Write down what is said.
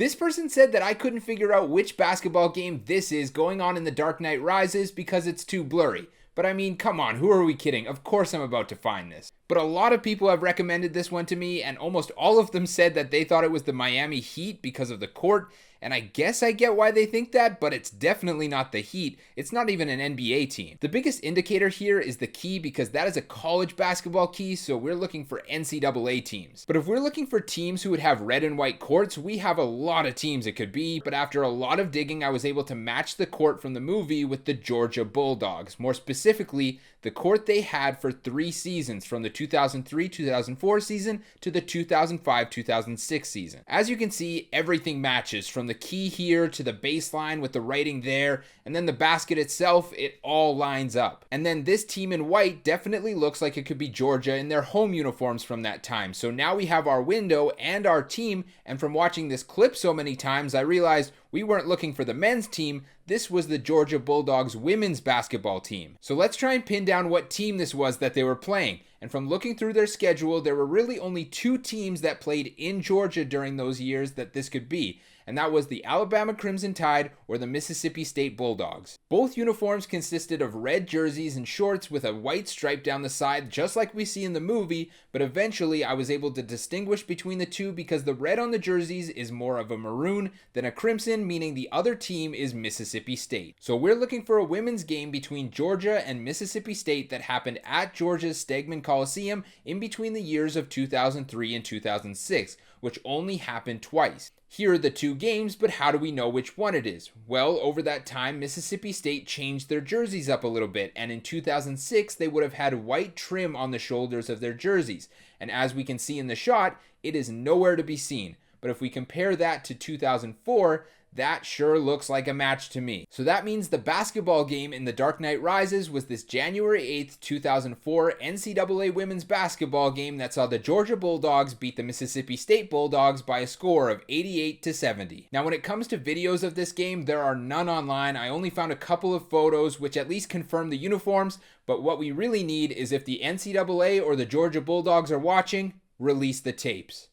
This person said that I couldn't figure out which basketball game this is going on in The Dark Knight Rises because it's too blurry. But I mean, come on, who are we kidding? Of course I'm about to find this. But a lot of people have recommended this one to me, and almost all of them said that they thought it was the Miami Heat because of the court. And I guess I get why they think that, but it's definitely not the Heat. It's not even an NBA team. The biggest indicator here is the key, because that is a college basketball key, so we're looking for NCAA teams. But if we're looking for teams who would have red and white courts, we have a lot of teams it could be. But after a lot of digging, I was able to match the court from the movie with the Georgia Bulldogs. More specifically, the court they had for 3 seasons, from the 2003-2004 season to the 2005-2006 season. As you can see, everything matches, from the key here to the baseline with the writing there, and then the basket itself, it all lines up. And then this team in white definitely looks like it could be Georgia in their home uniforms from that time. So now we have our window and our team, and from watching this clip so many times, I realized we weren't looking for the men's team. This was the Georgia Bulldogs women's basketball team. So let's try and pin down what team this was that they were playing. And from looking through their schedule, there were really only 2 teams that played in Georgia during those years that this could be. And that was the Alabama Crimson Tide or the Mississippi State Bulldogs. Both uniforms consisted of red jerseys and shorts with a white stripe down the side, just like we see in the movie, but eventually I was able to distinguish between the two because the red on the jerseys is more of a maroon than a crimson, meaning the other team is Mississippi State. So we're looking for a women's game between Georgia and Mississippi State that happened at Georgia's Stegeman Coliseum in between the years of 2003 and 2006, which only happened twice. Here are the 2 games, but how do we know which one it is? Well, over that time, Mississippi State changed their jerseys up a little bit, and in 2006, they would have had white trim on the shoulders of their jerseys. And as we can see in the shot, it is nowhere to be seen. But if we compare that to 2004, that sure looks like a match to me. So that means the basketball game in The Dark Knight Rises was this January 8th, 2004 NCAA women's basketball game that saw the Georgia Bulldogs beat the Mississippi State Bulldogs by a score of 88-70. Now, when it comes to videos of this game, there are none online. I only found a couple of photos which at least confirm the uniforms, but what we really need is, if the NCAA or the Georgia Bulldogs are watching, release the tapes.